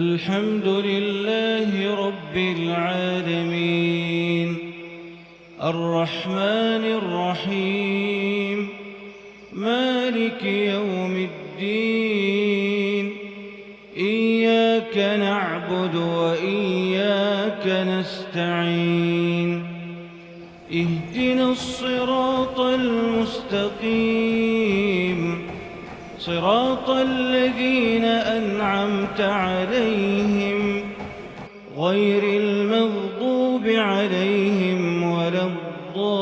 الحمد لله رب العالمين الرحمن الرحيم مالك يوم الدين إياك نعبد وإياك نستعين اهدنا الصراط المستقيم صراط الذين أنعمت عليهم غير المغضوب عليهم ولا الضالين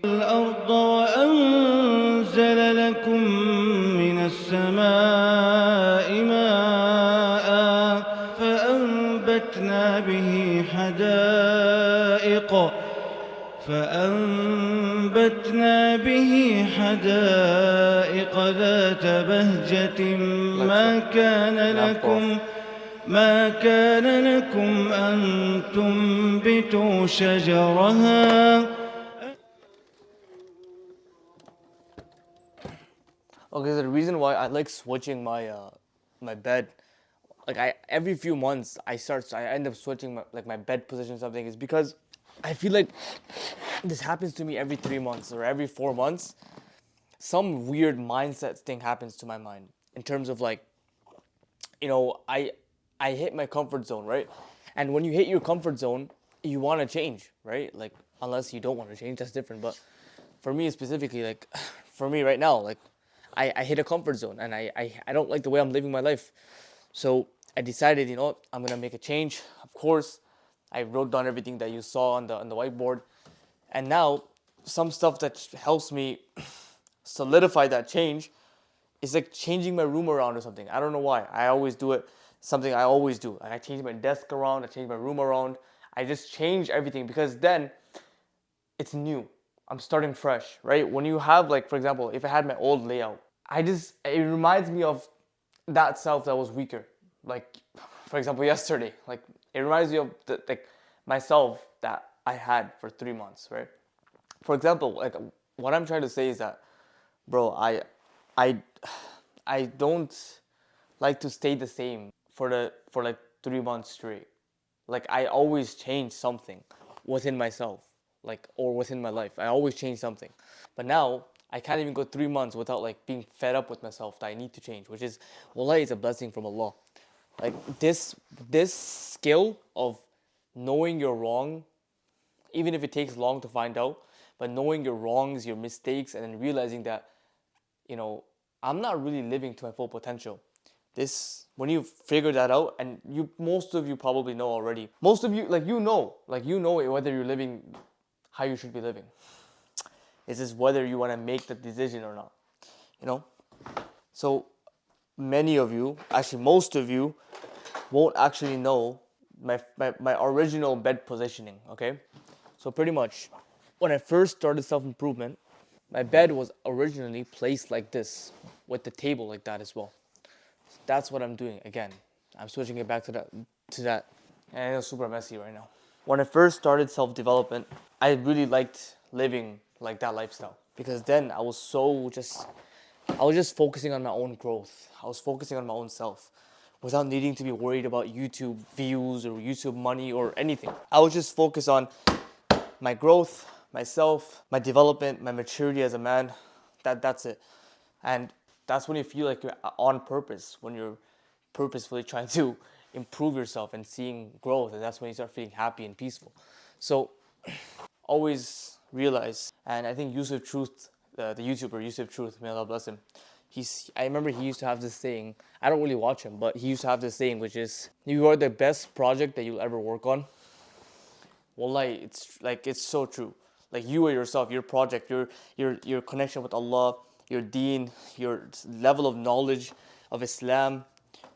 الأرض وأنزل لكم من السماء ماء فأنبتنا به حدائق ذات بهجة ما كان لكم أن تنبتوا شجرها. Okay, the reason why I like switching my bed, like every few months I end up switching my bed position or something, is because I feel like this happens to me every 3 months or every 4 months. Some weird mindset thing happens to my mind in terms of I hit my comfort zone, right? And when you hit your comfort zone, you want to change, right? Like, unless you don't want to change, that's different. But for me specifically, for me right now, I hit a comfort zone and I don't like the way I'm living my life. So I decided, I'm gonna make a change. Of course, I wrote down everything that you saw on the whiteboard. And now some stuff that helps me solidify that change is like changing my room around or something. I don't know why. I always do it. Something I always do. And I change my desk around. I change my room around. I just change everything because then it's new. I'm starting fresh, right? When you have, for example, if I had my old layout, it reminds me of that self that was weaker. For example, yesterday, it reminds me of myself that I had for 3 months, right? For example, what I'm trying to say is that, bro, I don't like to stay the same for 3 months straight. I always change something within myself, or within my life. I always change something. But now I can't even go 3 months without being fed up with myself that I need to change, which is, wallahi, it's a blessing from Allah. This skill of knowing you're wrong, even if it takes long to find out, but knowing your wrongs, your mistakes, and then realizing that, I'm not really living to my full potential. When you figure that out, and most of you probably know already. Most of you, you know whether you're living how you should be living. It's just whether you want to make the decision or not, So many of you, actually most of you, won't actually know my original bed positioning, okay? So pretty much, when I first started self-improvement, my bed was originally placed like this, with the table like that as well. So that's what I'm doing again. I'm switching it back to that. And it's super messy right now. When I first started self-development, I really liked living like that lifestyle. Because then I was just focusing on my own growth. I was focusing on my own self without needing to be worried about YouTube views or YouTube money or anything. I was just focused on my growth, myself, my development, my maturity as a man. That's it. And that's when you feel like you're on purpose, when you're purposefully trying to improve yourself and seeing growth, and that's when you start feeling happy and peaceful. So always realize, and I think Yusuf Truth, the YouTuber Yusuf Truth, may Allah bless him, I remember he used to have this saying. I don't really watch him, but he used to have this saying, which is, you are the best project that you'll ever work on. Wallahi, it's so true. You are yourself, your project, your connection with Allah, your deen, your level of knowledge of Islam,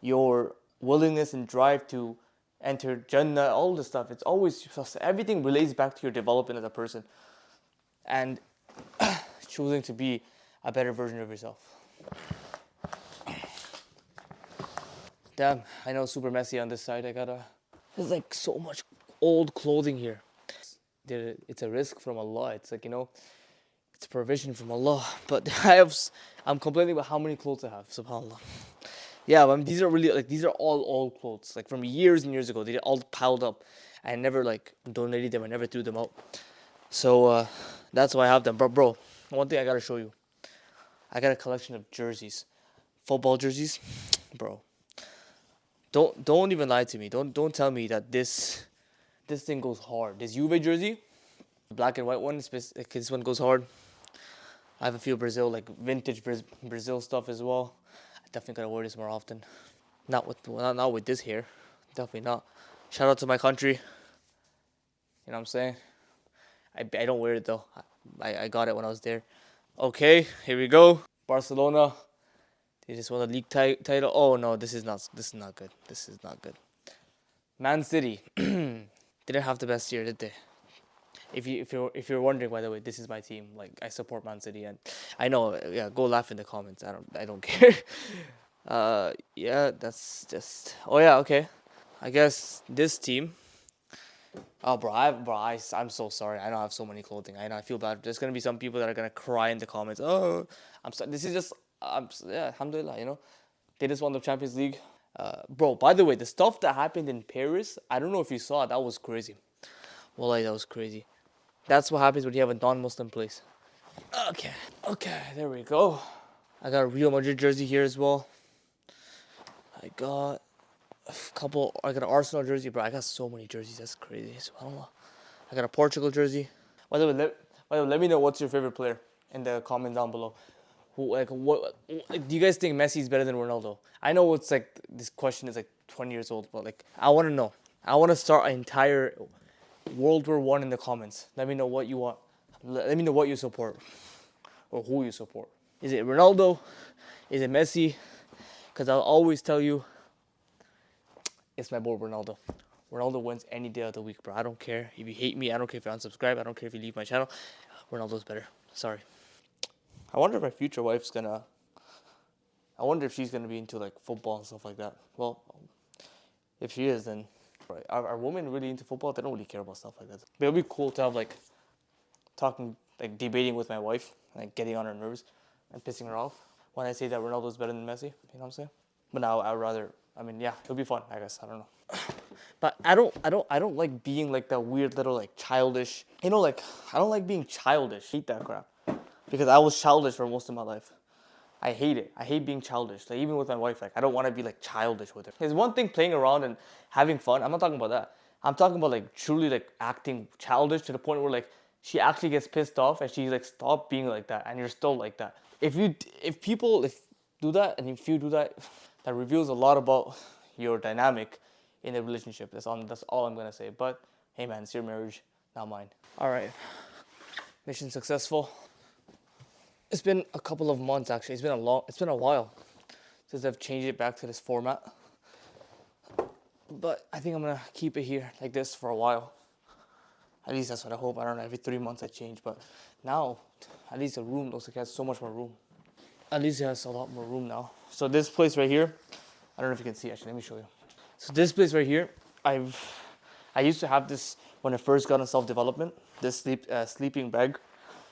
your willingness and drive to enter Jannah, all this stuff. It's always, everything relates back to your development as a person and choosing to be a better version of yourself. Damn, I know, super messy on this side. There's so much old clothing here. It's a risk from Allah. It's It's provision from Allah. But I'm complaining about how many clothes I have. Subhanallah. Yeah, but these are really like these are all old clothes, like from years and years ago. They all piled up. I never like donated them. I never threw them out. So that's why I have them. But bro, one thing I gotta show you. I got a collection of jerseys, football jerseys, bro. Don't even lie to me. Don't tell me that this thing goes hard. This Juve jersey, black and white one, this one goes hard. I have a few Brazil, like vintage Brazil stuff as well. I definitely gotta wear this more often. Not with this hair, definitely not. Shout out to my country. You know what I'm saying? I don't wear it though. I got it when I was there. Okay, here we go. Barcelona. They just won the league title. Oh no, this is not good. This is not good. Man City didn't have the best year, did they? If you're wondering, by the way, this is my team. Like I support Man City, and I know. Yeah, go laugh in the comments. I don't care. Yeah, that's just. Oh yeah, okay. I guess this team. Oh, I'm so sorry. I don't have so many clothing. I know. I feel bad. There's gonna be some people that are gonna cry in the comments. Oh, I'm sorry. This is just. Yeah, alhamdulillah. You know, they just won the Champions League. Bro, by the way, the stuff that happened in Paris, I don't know if you saw it. That was crazy. Wallahi, that was crazy. That's what happens when you have a non-Muslim place. Okay, there we go. I got a Real Madrid jersey here as well. I got I got an Arsenal jersey, bro. I got so many jerseys. That's crazy. SubhanAllah. I got a Portugal jersey. By the way, let me know what's your favorite player in the comment down below. Do you guys think Messi is better than Ronaldo? I know it's like this question is like 20 years old, but like I want to know. I want to start an entire World War I in the comments. Let me know what you want. Let me know what you support or who you support. Is it Ronaldo? Is it Messi? Because I'll always tell you, it's my boy Ronaldo. Ronaldo wins any day of the week, bro. I don't care if you hate me. I don't care if you unsubscribe. I don't care if you leave my channel. Ronaldo's better. Sorry. I wonder if my future wife's gonna. I wonder if she's gonna be into like football and stuff like that. Well, if she is, then right. Are women really into football? They don't really care about stuff like that. But it'll be cool to have like debating with my wife, like getting on her nerves and pissing her off when I say that Ronaldo's better than Messi. You know what I'm saying? But now I'd rather. I mean, yeah, it'll be fun. I guess I don't know. But I don't like being like that weird little like childish. You know, like I don't like being childish. I hate that crap. Because I was childish for most of my life. I hate it. I hate being childish. Like even with my wife, like I don't want to be like childish with her. There's one thing playing around and having fun. I'm not talking about that. I'm talking about like truly like acting childish to the point where like she actually gets pissed off and she's like, stop being like that, and you're still like that. If people do that and if you do that, that reveals a lot about your dynamic in a relationship. That's all I'm gonna say. But hey man, it's your marriage, not mine. Alright. Mission successful. It's been a couple of months actually. It's been a while since I've changed it back to this format. But I think I'm gonna keep it here like this for a while. At least that's what I hope. I don't know, every 3 months I change, but now at least the room looks like it has so much more room. At least it has a lot more room now. So this place right here, I don't know if you can see actually, let me show you. So this place right here, I used to have this when I first got in self-development, this sleeping bag.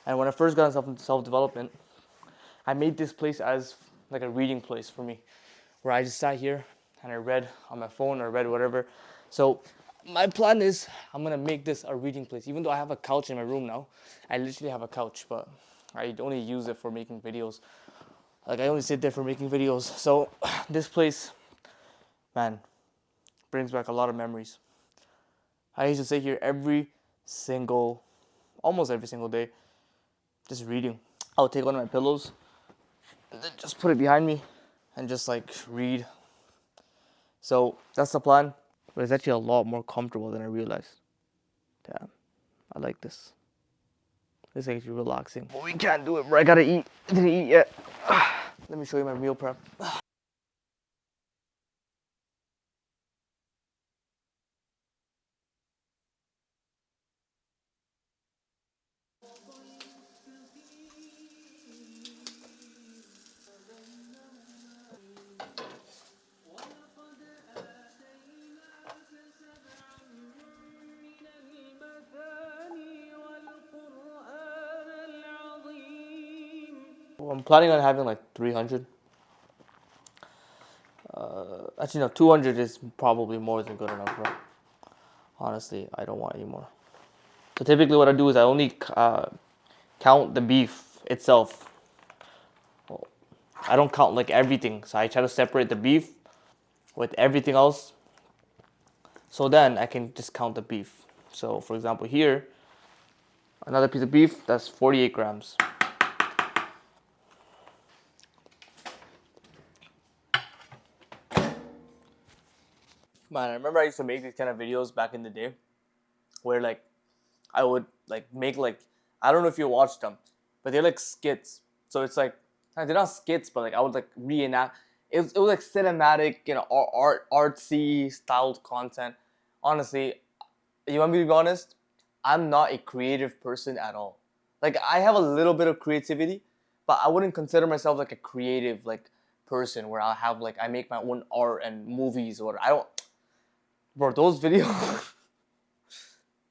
And when I first got in self-development, I made this place as like a reading place for me, where I just sat here and I read on my phone or read whatever. So my plan is I'm gonna make this a reading place. Even though I have a couch in my room now, I literally have a couch, but I only use it for making videos. Like I only sit there for making videos. So this place, man, brings back a lot of memories. I used to sit here almost every single day, just reading. I'll take one of my pillows and then just put it behind me and just like read. So that's the plan. But it's actually a lot more comfortable than I realized. Damn, I like this. This is actually relaxing. But we can't do it, bro. I gotta eat. I didn't eat yet. Let me show you my meal prep. I'm planning on having like 300. Actually, no, 200 is probably more than good enough, bro. Honestly, I don't want any more. So typically what I do is I only count the beef itself. Well, I don't count like everything. So I try to separate the beef with everything else. So then I can just count the beef. So for example here, another piece of beef, that's 48 grams. Man, I remember I used to make these kind of videos back in the day where like I would like make like, I don't know if you watched them, but they're like skits. So it's like, they're not skits, but like I would like reenact. It was like cinematic, you know, artsy styled content. Honestly, you want me to be honest? I'm not a creative person at all. Like I have a little bit of creativity, but I wouldn't consider myself like a creative like person where I have like I make my own art and movies or I don't. Bro, those videos.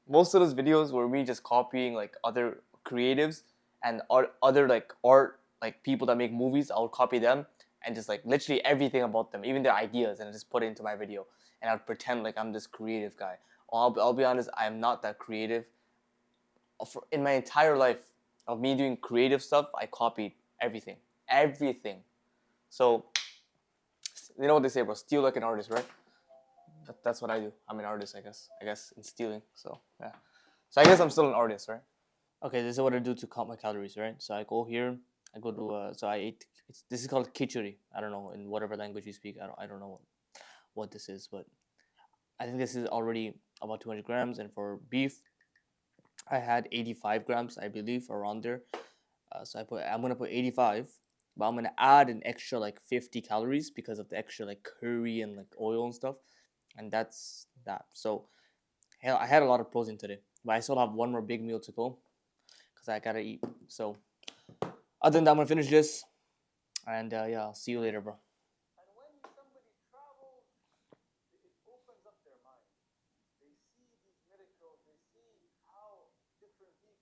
Most of those videos were me just copying like other creatives and other like art like people that make movies. I would copy them and just like literally everything about them, even their ideas, and I just put it into my video. And I'd pretend like I'm this creative guy. I'll be honest, I am not that creative. In my entire life of me doing creative stuff, I copied everything, everything. So you know what they say, bro? Steal like an artist, right? That's what I do. I'm an artist, I guess. I guess in stealing. So yeah. So I guess I'm still an artist, right? Okay, this is what I do to count my calories, right? So I go here. I go to so I ate. This is called khichdi. I don't know in whatever language you speak. I don't know what this is, but I think this is already about 200 grams. And for beef, I had 85 grams, I believe, around there. So I'm gonna put 85, but I'm gonna add an extra like 50 calories because of the extra like curry and like oil and stuff, and that's that. So hell, I had a lot of protein today, but I still have one more big meal to go because I gotta eat. So other than that, I'm gonna finish this, and yeah, I'll see you later, bro.